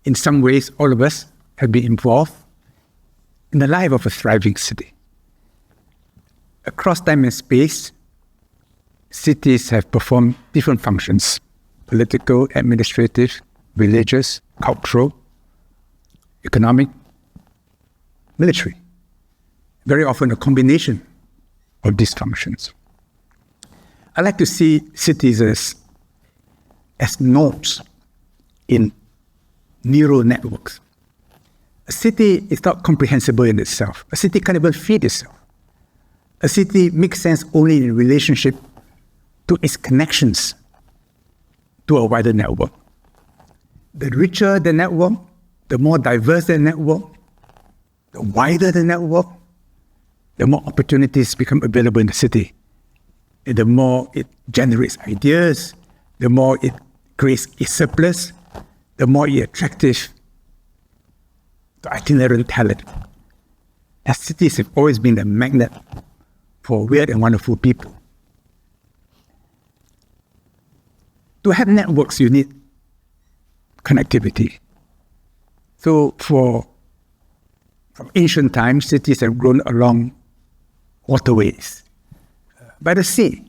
in some ways, all of us have been involved in the life of a thriving city. Across time and space, cities have performed different functions: political, administrative, religious, cultural, economic, military. Very often a combination of these functions. I like to see cities as nodes in neural networks. A city is not comprehensible in itself. A city can't even feed itself. A city makes sense only in relationship to its connections to a wider network. The richer the network, the more diverse the network, the wider the network, the more opportunities become available in the city. And the more it generates ideas, the more it creates a surplus, the more it's attractive to itinerant talent. As cities have always been a magnet for weird and wonderful people. To have networks, you need connectivity. So from ancient times, cities have grown along waterways. By the sea,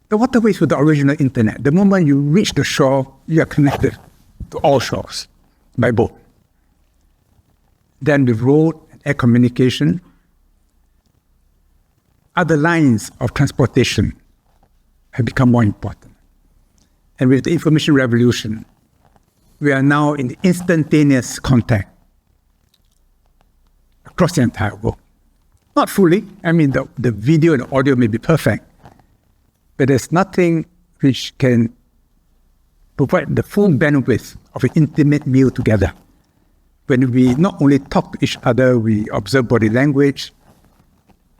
the waterways were the original internet. The moment you reach the shore, you are connected to all shores by boat. Then with road and air communication, other lines of transportation have become more important. And with the information revolution, we are now in instantaneous contact across the entire world. Not fully. I mean, the video and the audio may be perfect, but there's nothing which can provide the full bandwidth of an intimate meal together. When we not only talk to each other, we observe body language,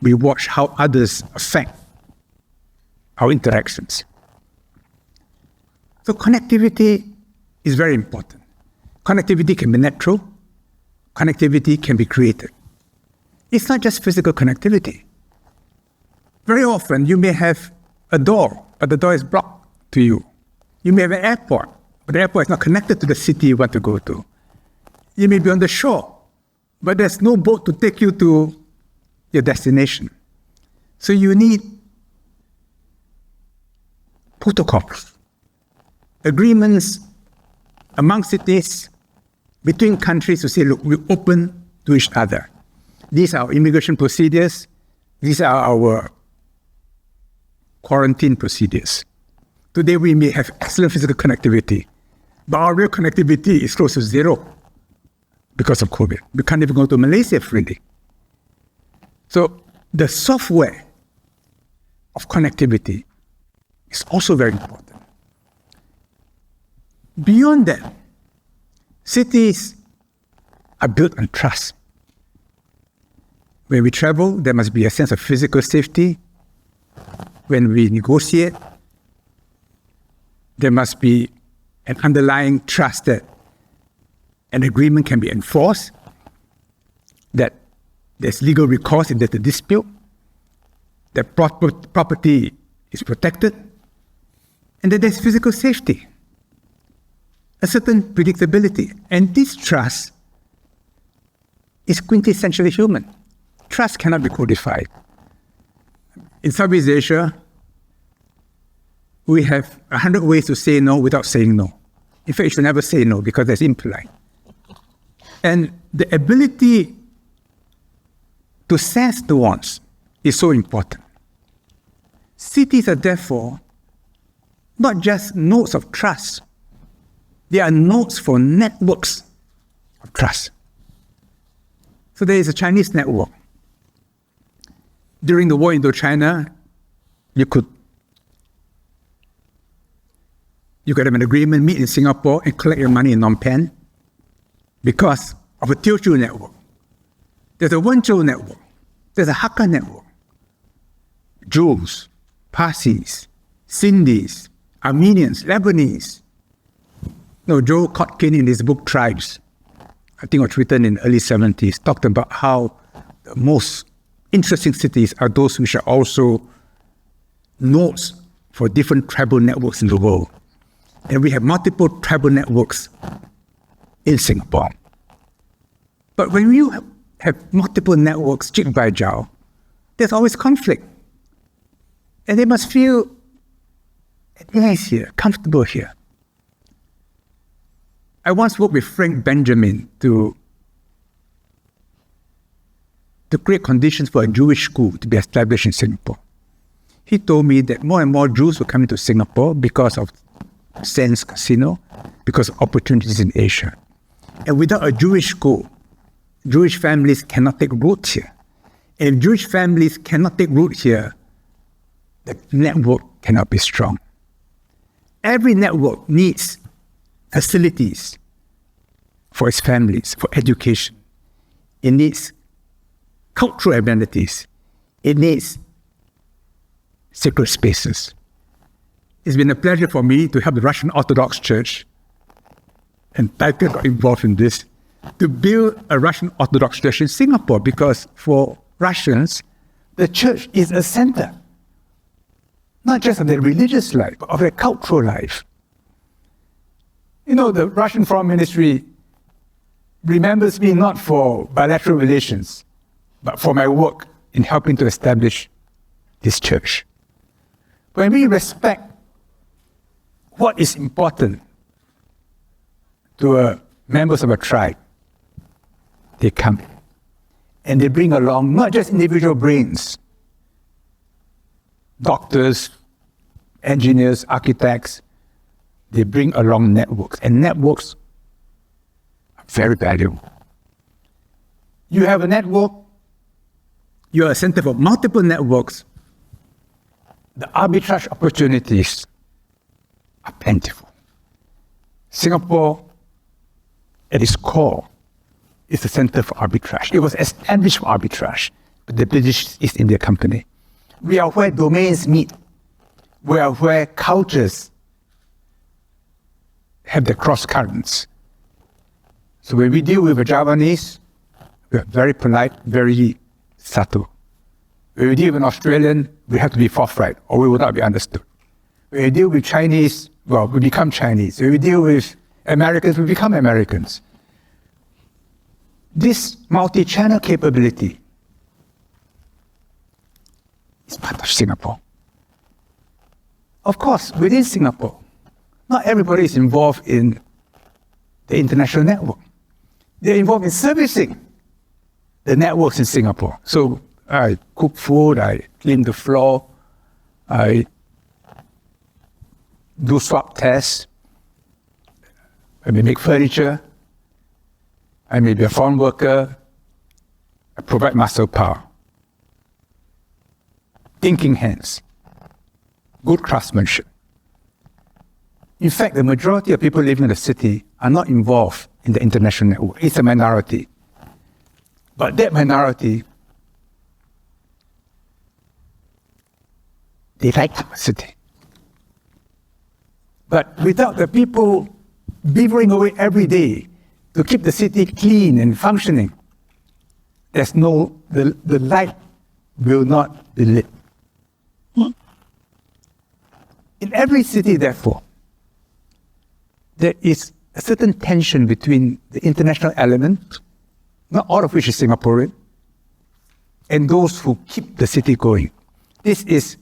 we watch how others affect our interactions. So connectivity is very important. Connectivity can be natural. Connectivity can be created. It's not just physical connectivity. Very often, you may have a door, but the door is blocked to you. You may have an airport, but the airport is not connected to the city you want to go to. You may be on the shore, but there's no boat to take you to your destination. So you need protocols, agreements among cities, between countries to say, look, we're open to each other. These are our immigration procedures. These are our quarantine procedures. Today we may have excellent physical connectivity, but our real connectivity is close to zero because of COVID. We can't even go to Malaysia freely. So the software of connectivity is also very important. Beyond that, cities are built on trust. When we travel, there must be a sense of physical safety. When we negotiate, there must be an underlying trust that an agreement can be enforced, that there's legal recourse if there's a dispute, that property is protected, and that there's physical safety, a certain predictability. And this trust is quintessentially human. Trust cannot be codified. In Southeast Asia, we have 100 ways to say no without saying no. In fact, you should never say no because that's impolite. And the ability to sense nuance is so important. Cities are therefore not just nodes of trust. They are nodes for networks of trust. So there is a Chinese network. During the war in Indochina, you could have an agreement, meet in Singapore and collect your money in Phnom Penh because of a Teochew network. There's a Wenzhou network. There's a Hakka network. Jews, Parsis, Sindhis, Armenians, Lebanese. Joe Kotkin in his book Tribes, I think it was written in the early 70s, talked about how the most interesting cities are those which are also nodes for different tribal networks in the world. And we have multiple tribal networks in Singapore. But when you have multiple networks jigged by jowl, there's always conflict. And they must feel at ease here, comfortable here. I once worked with Frank Benjamin to create conditions for a Jewish school to be established in Singapore. He told me that more and more Jews were coming to Singapore because of Sands Casino, because of opportunities in Asia. And without a Jewish school, Jewish families cannot take root here. And if Jewish families cannot take root here, the network cannot be strong. Every network needs facilities for its families, for education. It needs cultural amenities. It needs sacred spaces. It's been a pleasure for me to help the Russian Orthodox Church, and Tiger got involved in this, to build a Russian Orthodox Church in Singapore, because for Russians, the church is a center, not just of their religious life, but of their cultural life. You know, the Russian Foreign Ministry remembers me not for bilateral relations, but for my work in helping to establish this church. When we respect what is important to members of a tribe, they come and they bring along not just individual brains, doctors, engineers, architects, they bring along networks, and networks are very valuable. You have a network, you're a center for multiple networks, the arbitrage opportunities are plentiful. Singapore, at its core, is a center for arbitrage. It was established for arbitrage, but the British East India Company. We are where domains meet. We are where cultures have the cross currents. So when we deal with the Javanese, we are very polite, very subtle. When we deal with an Australian, we have to be forthright, or we will not be understood. When we deal with Chinese, well, we become Chinese. When we deal with Americans, we become Americans. This multi-channel capability is part of Singapore. Of course, within Singapore, not everybody is involved in the international network. They're involved in servicing the networks in Singapore. So I cook food, I clean the floor, I do swab tests, I may make furniture, I may be a foreign worker, I provide muscle power. Thinking hands, good craftsmanship. In fact, the majority of people living in the city are not involved in the international network. It's a minority. But that minority, they like the city. But without the people beavering away every day to keep the city clean and functioning, there's no, the light will not be lit. In every city, therefore, there is a certain tension between the international element, not all of which is Singaporean, and those who keep the city going. This is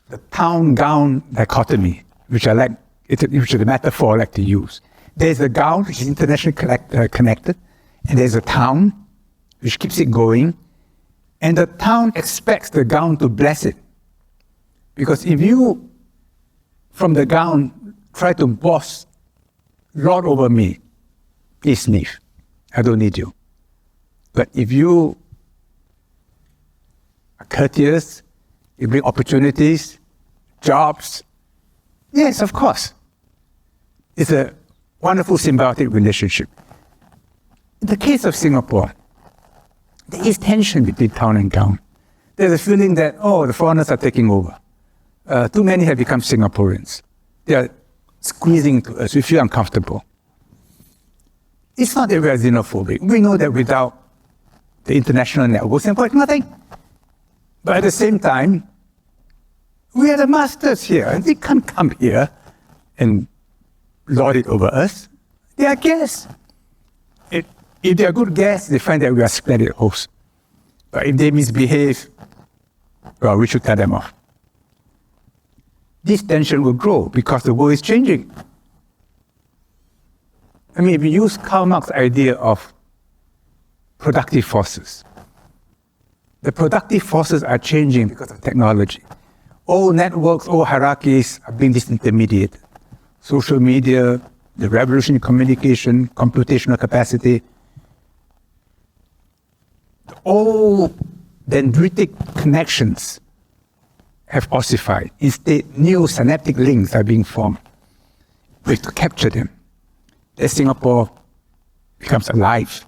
the town-gown dichotomy, which is a metaphor I like to use. There's a gown which is internationally connected, and there's a town which keeps it going, and the town expects the gown to bless it. Because if you, from the gown, try to lord over me, please leave. I don't need you. But if you are courteous, you bring opportunities, jobs, yes, of course. It's a wonderful symbiotic relationship. In the case of Singapore, there is tension between town and gown. There's a feeling that, the foreigners are taking over. Too many have become Singaporeans. They are squeezing to us. We feel uncomfortable. It's not that we are xenophobic. We know that without the international network, Singapore is nothing. But at the same time, we are the masters here, and they can't come here and lord it over us. They are guests. If they are good guests, they find that we are splendid hosts. But if they misbehave, well, we should cut them off. This tension will grow because the world is changing. I mean, if we use Karl Marx's idea of productive forces, the productive forces are changing because of technology. All networks, all hierarchies are being disintermediated. Social media, the revolution in communication, computational capacity, all dendritic connections have ossified. Instead, new synaptic links are being formed. We have to capture them. As Singapore becomes alive,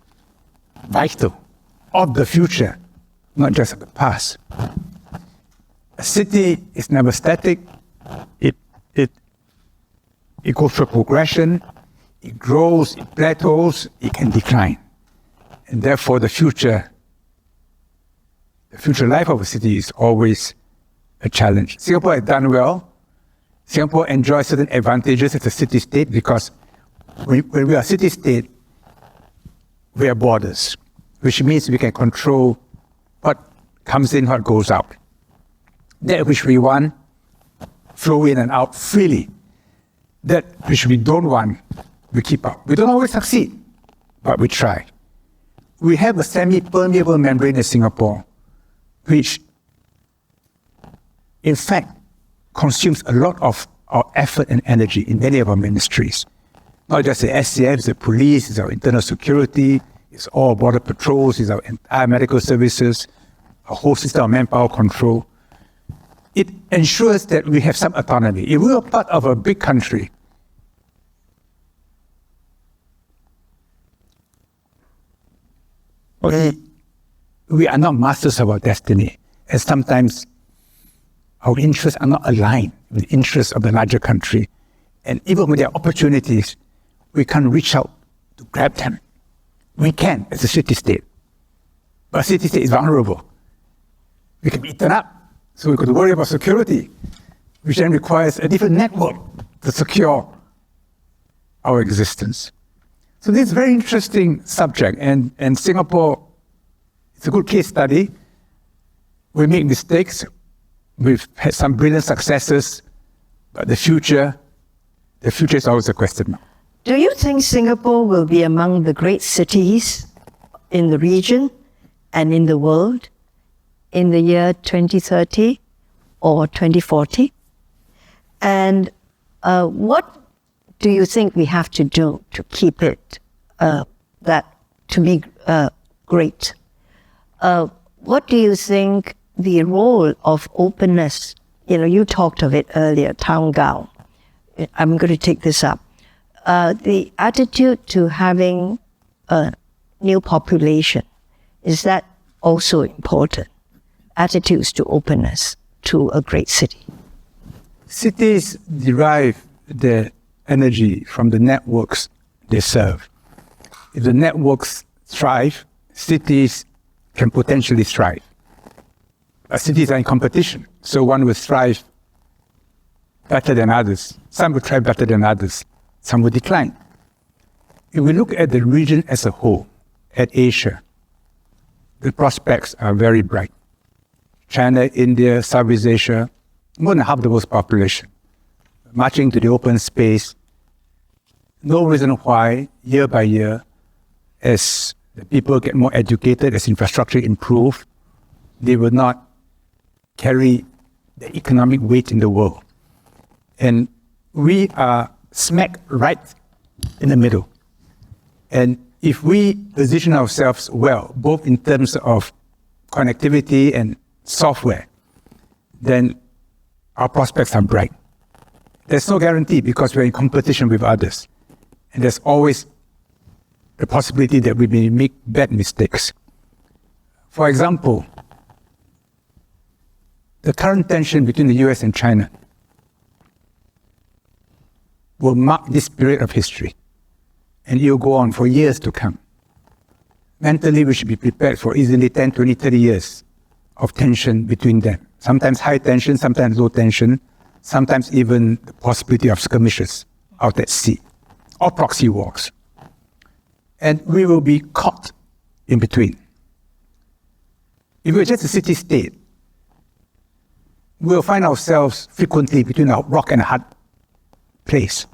vital, of the future, not just of the past. A city is never static. It goes through progression. It grows, it plateaus, it can decline. And therefore, the future life of a city is always a challenge. Singapore has done well. Singapore enjoys certain advantages as a city-state because when we are a city-state, we have borders, which means we can control what comes in, what goes out. That which we want, flow in and out freely. That which we don't want, we keep out. We don't always succeed, but we try. We have a semi-permeable membrane in Singapore, which in fact consumes a lot of our effort and energy in many of our ministries. Not just the SCF, it's the police, it's our internal security, it's all border patrols, it's our entire medical services, a whole system of manpower control. It ensures that we have some autonomy. If we are part of a big country, we are not masters of our destiny. And sometimes our interests are not aligned with the interests of the larger country. And even when there are opportunities, we can't reach out to grab them. We can as a city-state. But a city-state is vulnerable. We can be eaten up. So we could worry about security, which then requires a different network to secure our existence. So this is a very interesting subject, and Singapore, it's a good case study. We make mistakes. We've had some brilliant successes, but the future is always a question mark. Do you think Singapore will be among the great cities in the region and in the world in the year 2030 or 2040? And what do you think we have to do to keep it to be great? What do you think the role of openness, you talked of it earlier, Town Gao. I'm going to take this up. The attitude to having a new population, is that also important? Attitudes to openness to a great city. Cities derive their energy from the networks they serve. If the networks thrive, cities can potentially thrive. But cities are in competition, so one will thrive better than others. Some will thrive better than others. Some will decline. If we look at the region as a whole, at Asia, the prospects are very bright. China, India, Southeast Asia, more than half the world's population, marching to the open space. No reason why, year by year, as the people get more educated, as infrastructure improves, they will not carry the economic weight in the world. And we are smack right in the middle. And if we position ourselves well, both in terms of connectivity and software, then our prospects are bright. There's no guarantee because we're in competition with others. And there's always the possibility that we may make bad mistakes. For example, the current tension between the US and China will mark this period of history, and it will go on for years to come. Mentally, we should be prepared for easily 10, 20, 30 years of tension between them. Sometimes high tension, sometimes low tension, sometimes even the possibility of skirmishes out at sea, or proxy wars. And we will be caught in between. If we're just a city-state, we'll find ourselves frequently between a rock and a hard place.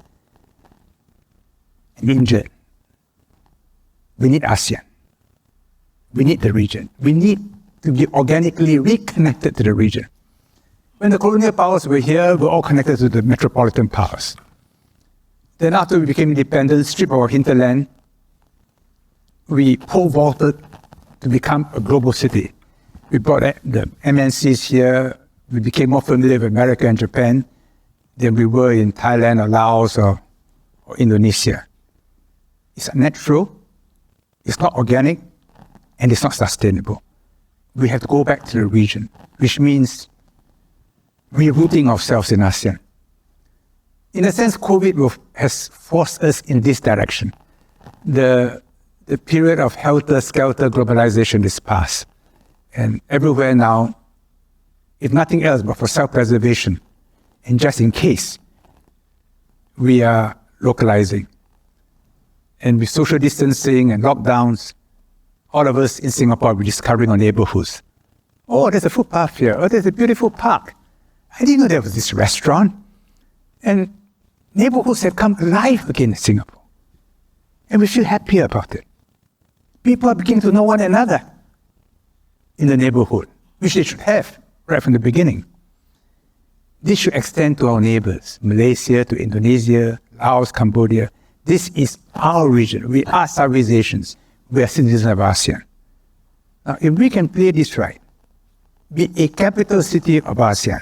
And injured. We need ASEAN. We need the region. We need to be organically reconnected to the region. When the colonial powers were here, we're all connected to the metropolitan powers. Then after we became independent, stripped our hinterland, we pole vaulted to become a global city. We brought the MNCs here. We became more familiar with America and Japan than we were in Thailand or Laos or Indonesia. It's unnatural, it's not organic, and it's not sustainable. We have to go back to the region, which means rerouting ourselves in ASEAN. In a sense, COVID has forced us in this direction. The period of helter-skelter globalization is past. And everywhere now, if nothing else but for self-preservation, and just in case, we are localizing. And with social distancing and lockdowns, all of us in Singapore are discovering our neighborhoods. Oh, there's a footpath here. Oh, there's a beautiful park. I didn't know there was this restaurant. And neighborhoods have come alive again in Singapore. And we feel happy about it. People are beginning to know one another in the neighborhood, which they should have right from the beginning. This should extend to our neighbors, Malaysia, to Indonesia, Laos, Cambodia. This is our region. We are Southeast Asians. We are citizens of ASEAN. Now, if we can play this right, be a capital city of ASEAN,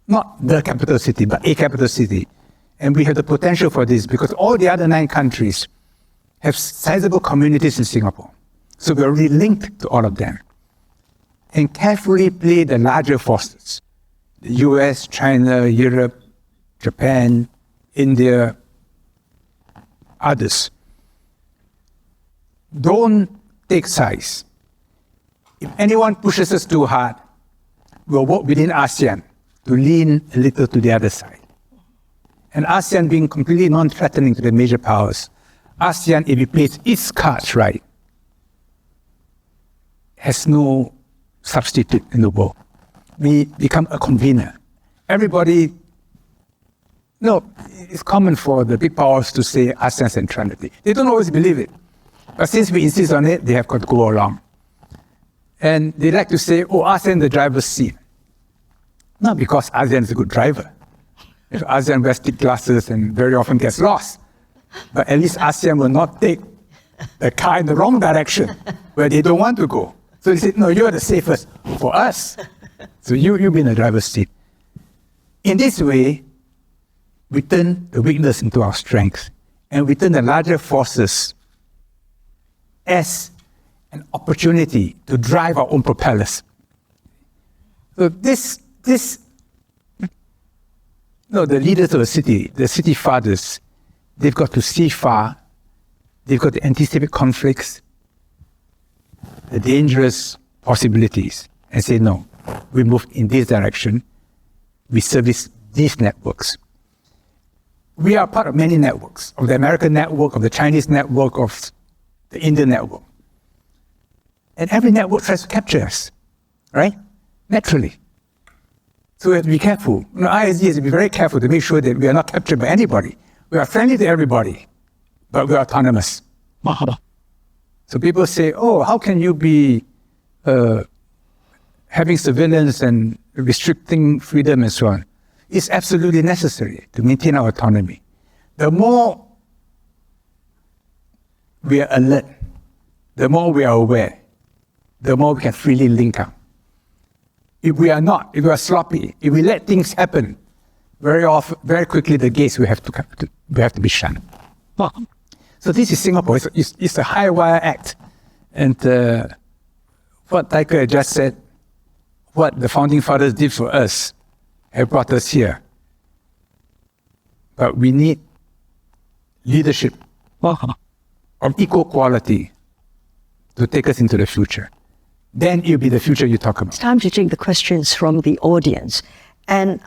not the capital city, but a capital city, and we have the potential for this because all the other 9 countries have sizable communities in Singapore. So we're really linked to all of them. And carefully play the larger forces, the US, China, Europe, Japan, India, others. Don't take sides. If anyone pushes us too hard, we'll work within ASEAN to lean a little to the other side. And ASEAN being completely non-threatening to the major powers, ASEAN, if it plays its cards right, has no substitute in the world. We become a convener. Everybody, it's common for the big powers to say ASEAN centrality. They don't always believe it. But since we insist on it, they have got to go along. And they like to say, ASEAN the driver's seat. Not because ASEAN is a good driver. If ASEAN wears thick glasses and very often gets lost. But at least ASEAN will not take the car in the wrong direction where they don't want to go. So they say, no, you're the safest for us. So you be in the driver's seat. In this way, we turn the weakness into our strength. And we turn the larger forces as an opportunity to drive our own propellers. So the leaders of the city fathers, they've got to see far, they've got to anticipate conflicts, the dangerous possibilities, and say, no, we move in this direction, we service these networks. We are part of many networks, of the American network, of the Chinese network, of the Indian network. And every network tries to capture us, right? Naturally. So we have to be careful. ISD has to be very careful to make sure that we are not captured by anybody. We are friendly to everybody, but we are autonomous. So people say, how can you be having surveillance and restricting freedom and so on? It's absolutely necessary to maintain our autonomy. The more we are alert, the more we are aware, the more we can freely link up. If we are not, if we are sloppy, if we let things happen, very quickly the gates we have to be shut. So this is Singapore. It's a high wire act, and what Taika just said, what the founding fathers did for us, have brought us here. But we need leadership of equal quality to take us into the future. Then it'll be the future you talk about. It's time to take the questions from the audience. And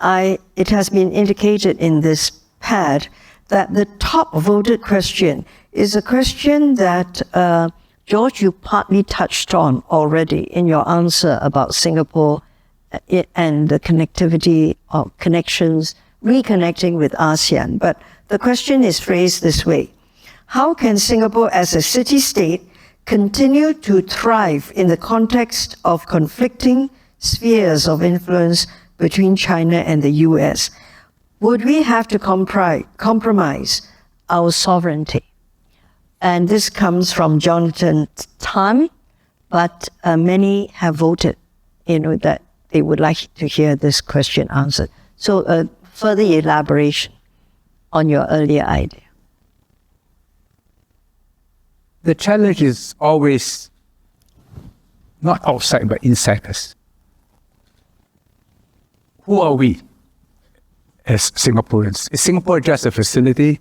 it has been indicated in this pad that the top voted question is a question that, George, you partly touched on already in your answer about Singapore and the connectivity of connections, reconnecting with ASEAN. But the question is phrased this way. How can Singapore as a city-state continue to thrive in the context of conflicting spheres of influence between China and the US? Would we have to compromise our sovereignty? And this comes from Jonathan Tan, but many have voted, that they would like to hear this question answered. So further elaboration on your earlier idea. The challenge is always not outside, but inside us. Who are we as Singaporeans? Is Singapore just a facility,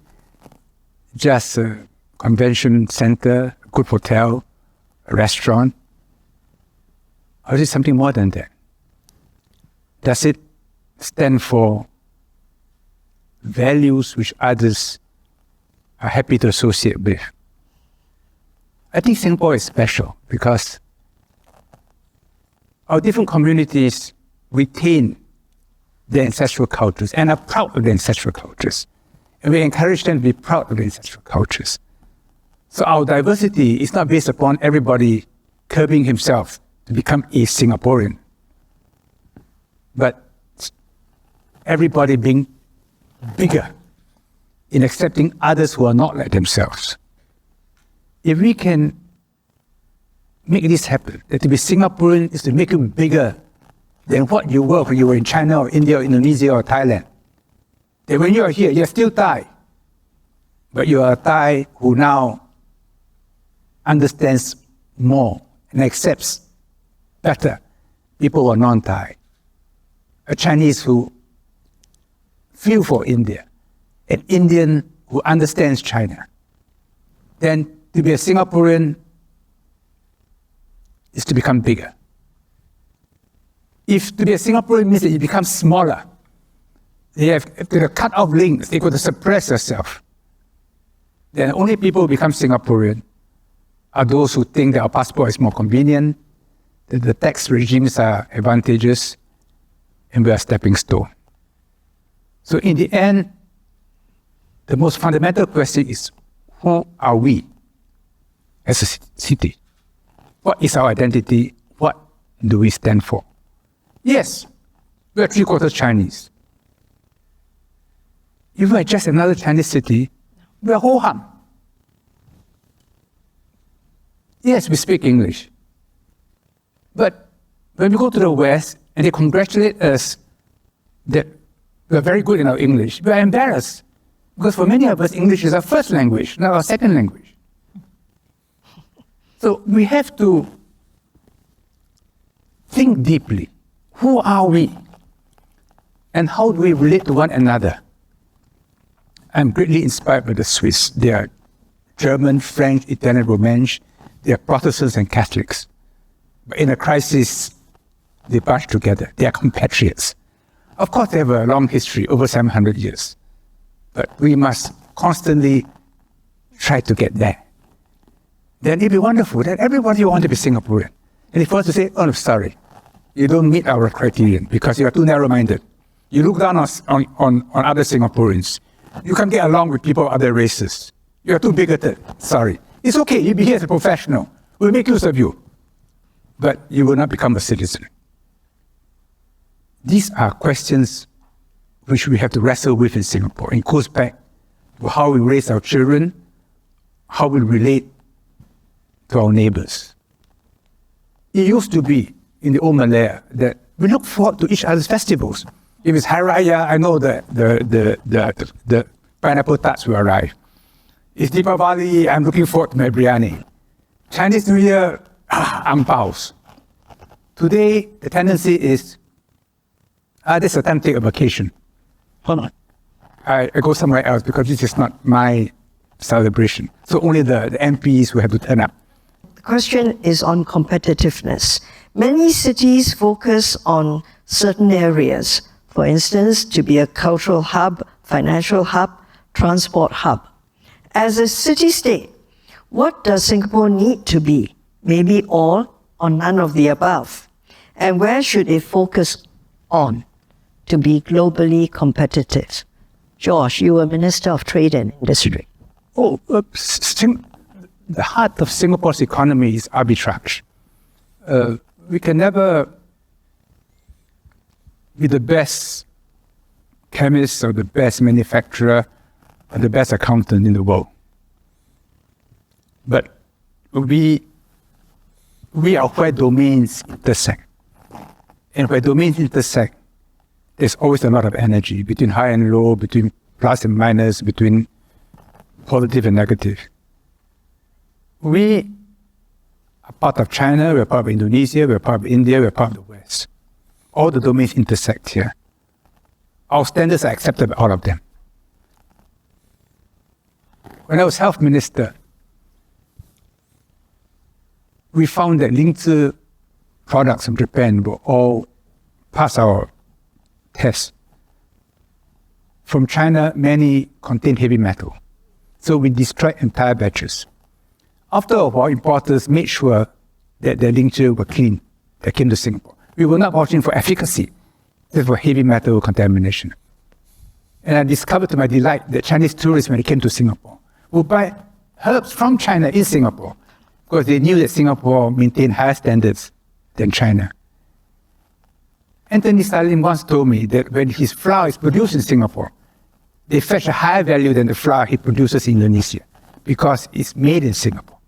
just a convention center, a good hotel, a restaurant? Or is it something more than that? Does it stand for values which others are happy to associate with? I think Singapore is special because our different communities retain their ancestral cultures and are proud of their ancestral cultures. And we encourage them to be proud of their ancestral cultures. So our diversity is not based upon everybody curbing himself to become a Singaporean, but everybody being bigger in accepting others who are not like themselves. If we can make this happen, that to be Singaporean is to make you bigger than what you were when you were in China or India or Indonesia or Thailand. That when you are here, you're still Thai, but you are a Thai who now understands more and accepts better people who are non-Thai. A Chinese who feel for India, an Indian who understands China. Then to be a Singaporean is to become bigger. If to be a Singaporean means that you become smaller, they have to cut off links, they've got to suppress yourself, then only people who become Singaporean are those who think that our passport is more convenient, that the tax regimes are advantageous, and we are stepping stone. So in the end, the most fundamental question is, who are we as a city? What is our identity? What do we stand for? Yes, we are 3/4 Chinese. If we are just another Chinese city, we are ho-hum. Yes, we speak English. But when we go to the West and they congratulate us that we are very good in our English, we are embarrassed. Because for many of us, English is our first language, not our second language. So we have to think deeply. Who are we? And how do we relate to one another? I'm greatly inspired by the Swiss. They are German, French, Italian, Romansh. They are Protestants and Catholics. But in a crisis, they bunch together. They are compatriots. Of course, they have a long history, over 700 years. But we must constantly try to get there. Then it'd be wonderful that everybody wants to be Singaporean. And if I was to say, oh, sorry, you don't meet our criterion because you are too narrow-minded. You look down on other Singaporeans. You can't get along with people of other races. You are too bigoted. Sorry. It's okay. You'll be here as a professional. We'll make use of you. But you will not become a citizen. These are questions which we have to wrestle with in Singapore. It goes back to how we raise our children, how we relate to our neighbors. It used to be in the old Malaya that we look forward to each other's festivals. If it's Hari Raya, I know the pineapple tarts will arrive. It's Deepavali, I'm looking forward to my biryani. Chinese New Year, ang paos. Today, the tendency is, this is a time to take a vacation. Hold on. I go somewhere else because this is not my celebration. So only the MPs who have to turn up. The question is on competitiveness. Many cities focus on certain areas. For instance, to be a cultural hub, financial hub, transport hub. As a city-state, what does Singapore need to be? Maybe all or none of the above. And where should it focus on to be globally competitive? Josh, you were Minister of Trade and Industry. The heart of Singapore's economy is arbitrage. We can never be the best chemist or the best manufacturer or the best accountant in the world. But we are where domains intersect. And where domains intersect, there's always a lot of energy between high and low, between plus and minus, between positive and negative. We are part of China, we're part of Indonesia, we're part of India, we're part of the West. All the domains intersect here. Our standards are accepted by all of them. When I was health minister, we found that Ling-Zi products from Japan were all past our tests. From China, many contain heavy metal. So we destroyed entire batches. After a while, importers made sure that their Ling-Zi were clean that came to Singapore. We were not watching for efficacy, just for heavy metal contamination. And I discovered to my delight that Chinese tourists, when they came to Singapore, would buy herbs from China in Singapore because they knew that Singapore maintained higher standards than China. Anthony Stalin once told me that when his flour is produced in Singapore, they fetch a higher value than the flour he produces in Indonesia because it's made in Singapore.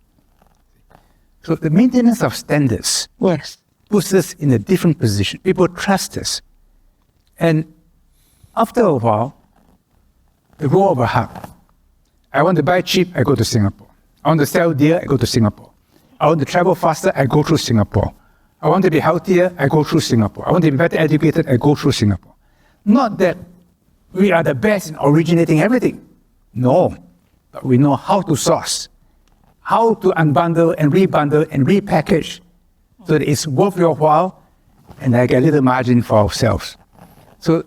So the maintenance of standards puts us in a different position. People trust us. And after a while, they go over heart. I want to buy cheap, I go to Singapore. I want to sell dear, I go to Singapore. I want to travel faster, I go through Singapore. I want to be healthier, I go through Singapore. I want to be better educated, I go through Singapore. Not that we are the best in originating everything. No, but we know how to source, how to unbundle and rebundle and repackage so that it's worth your while and I get a little margin for ourselves. So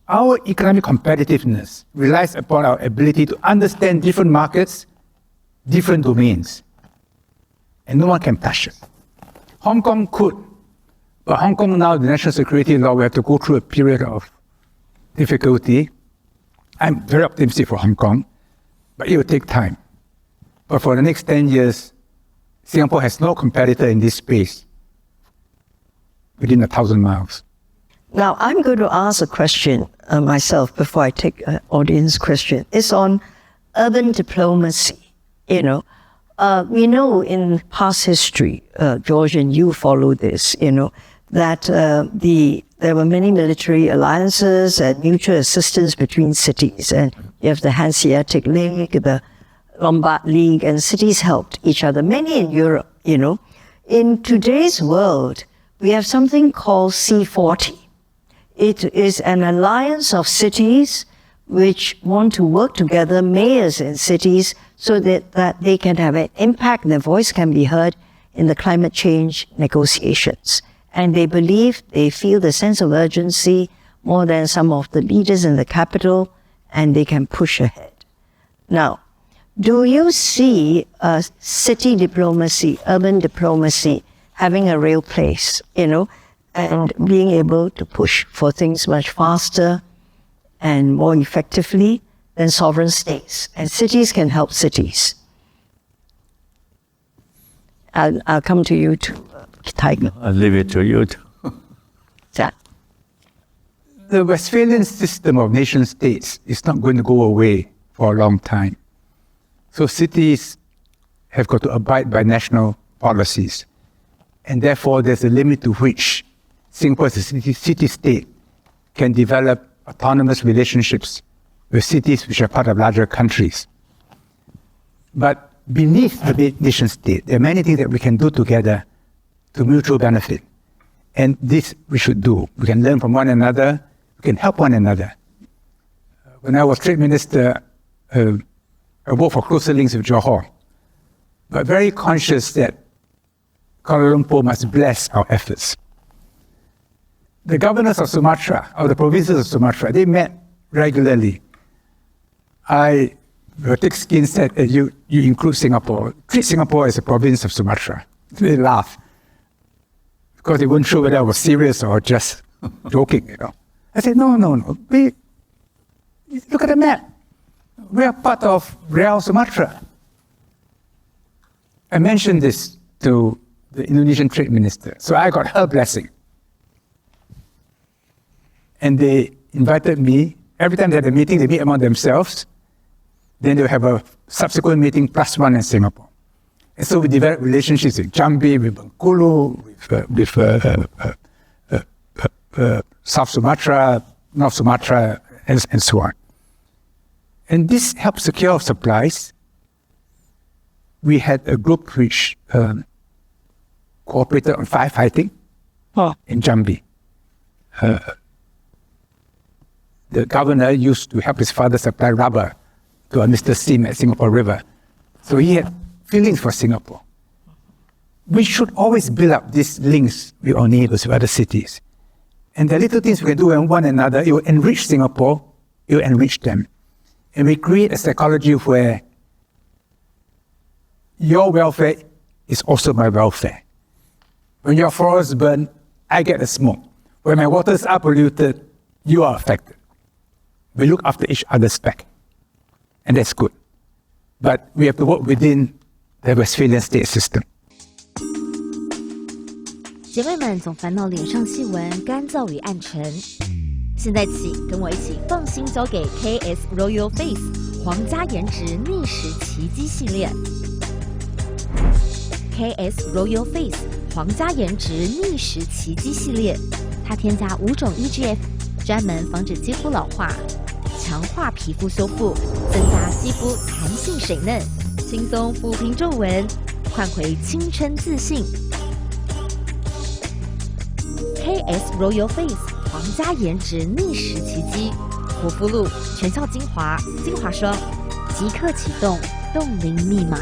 our economic competitiveness relies upon our ability to understand different markets, different domains, and no one can touch it. Hong Kong could, but Hong Kong now, the national security law, we have to go through a period of difficulty. I'm very optimistic for Hong Kong, but it will take time. But for the next 10 years, Singapore has no competitor in this space within 1,000 miles. Now, I'm going to ask a question myself before I take an audience question. It's on urban diplomacy. We know in past history, George, and you follow this, that there were many military alliances and mutual assistance between cities. And you have the Hanseatic League, the Lombard League, and cities helped each other. Many in Europe, In today's world, we have something called C40. It is an alliance of cities which want to work together, mayors in cities, so that they can have an impact, their voice can be heard in the climate change negotiations. And they feel the sense of urgency more than some of the leaders in the capital, and they can push ahead. Now, do you see city diplomacy, urban diplomacy, having a real place, and being able to push for things much faster and more effectively than sovereign states? And cities can help cities. I'll come to you too, Tiger. I'll leave it to you too. Yeah. The Westphalian system of nation states is not going to go away for a long time. So cities have got to abide by national policies. And therefore, there's a limit to which Singapore as a city-state can develop autonomous relationships with cities which are part of larger countries. But beneath the nation-state, there are many things that we can do together to mutual benefit. And this we should do. We can learn from one another. We can help one another. When I was trade minister, I worked for closer links with Johor, but very conscious that Kuala Lumpur must bless our efforts. The governors of Sumatra, or the provinces of Sumatra, they met regularly. I The thick-skinned said, you include Singapore. Treat Singapore as a province of Sumatra. They laughed. Because they weren't sure whether I was serious or just joking, I said, no. Look at the map. We are part of Real Sumatra. I mentioned this to the Indonesian trade minister. So I got her blessing. And they invited me. Every time they had a meeting, they meet among themselves. Then they'll have a subsequent meeting plus one in Singapore. And so we developed relationships with Jambi, with Bengkulu, with South Sumatra, North Sumatra, and so on. And this helped secure supplies. We had a group which cooperated on firefighting in Jambi. The governor used to help his father supply rubber to a Mr. Sim at Singapore River. So he had feelings for Singapore. We should always build up these links with our neighbors, with other cities. And the little things we can do with one another, it will enrich Singapore, it will enrich them. And we create a psychology where your welfare is also my welfare. When your forests burn, I get the smoke. When my waters are polluted, you are affected. We look after each other's back. And that's good. But we have to work within the Westphalian state system. 姐妹们总烦恼脸上细纹干燥与暗沉，现在起跟我一起放心交给 KS Royal Face 皇家颜值逆时奇迹系列。KS Royal Face 皇家颜值逆时奇迹系列，它添加5种 EGF， 专门防止肌肤老化，强化皮肤修复，增加肌肤弹性水嫩，轻松抚平皱纹，换回青春自信。KS Royal Face 皇家颜值逆时奇迹，护肤露、全效精华、精华霜，即刻启动冻龄密码。